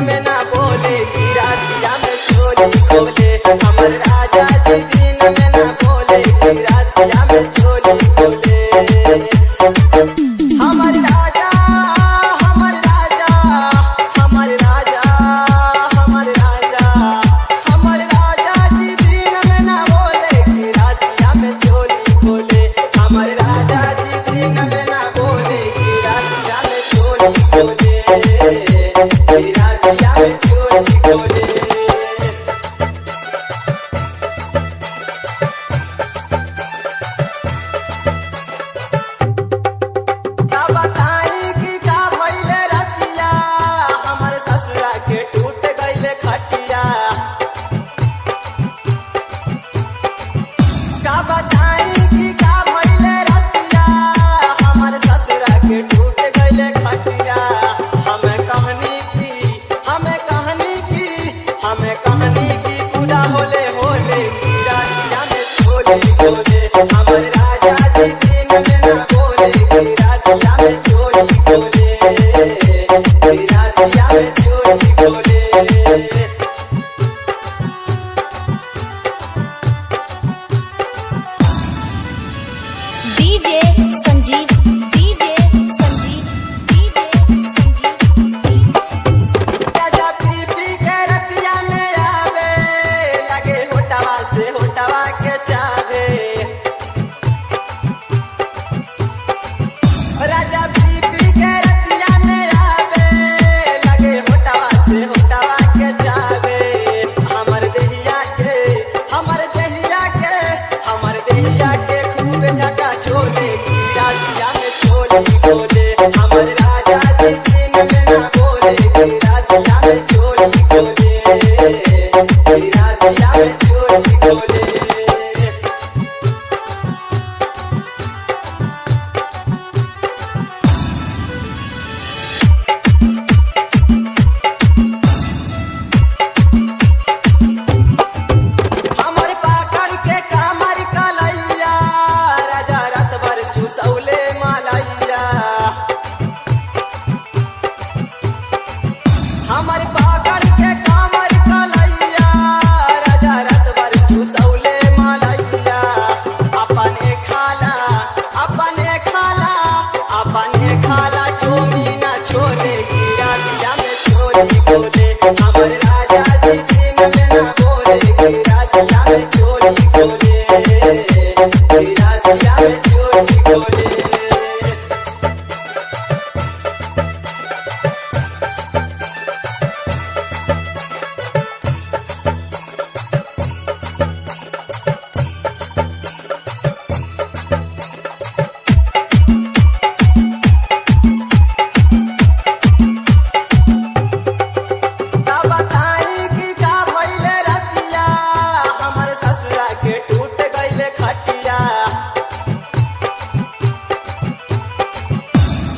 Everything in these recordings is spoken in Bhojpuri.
में ना बोले कि रातिया में चोली खोले। हमर राजा जी दिन में ना बोले कि रातिया में चोली खोले। हमर राजा हमर राजा हमर राजा हमर राजा हमर राजा जी दिन में ना बोले कि रातिया में चोली खोले। हमर राजा जी दिन में ना बोले कि रातिया में चोली खोले। रातिया में चोली खोले। का बताई कि का भइले रतिया हमर ससुरा के टूट गइले खटिया। का बताई कि का भइले रतिया हमर ससुरा के टूट गइले खटिया। हमें कहनी की खुदा होले होले कि रातिया में चोली खोले। हमर राजा जी दिन में ना बोले कि रातिया में चोली खोले। रातिया में चोली खोले। DJ Sanjeev DJ Sanjeev DJ Sanjeev. राजा पी के रतिया में आवे लगे होटवा से होटवा के चावे। राजा पी के रतिया में आवे लगे होटवा से होटवा के चावे। हमर देहिया के खूब झका छोले कि रातिया में चोली खोले। हमर राजा जी दिन में ना बोले कि रातिया में चोली खोले। रातिया में चोली खोले। हमर पाकड़ के कामर कलैया राजा रात भर चुसौले मालैया। हमर पाकड़ के कामर कलैया राजा रात भर चुसौले मालैया। अपने खाला चोमीना छोले कि रातिया में चोली खोले। हमर राजा जी दिन में ना बोले कि रातिया में चोली खोले। रातिया में चोली खोले। का बताई कि का भइले रतिया हमर ससुरा के टूट गइले खटिया।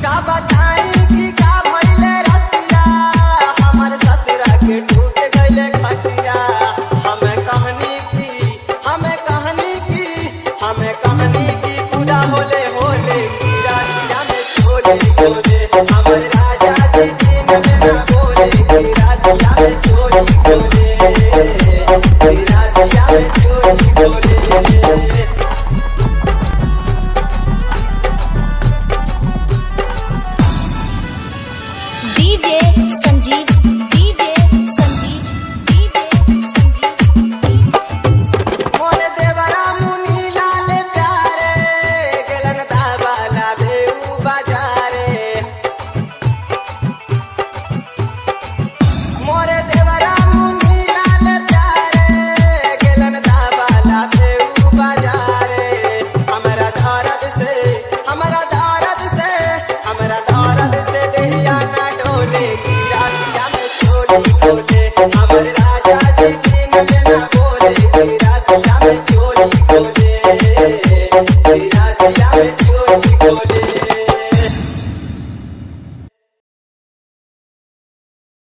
का बताई कि का भइले रतिया हमर ससुरा के टूट गइले खटिया। हमें कहनी की खुदा होले होले कि रातिया में चोली खोले। हमर राजा जी दिन में ना बोले कि रातिया में चोली खोले। रातिया में चोली खोले। डीजे संजीव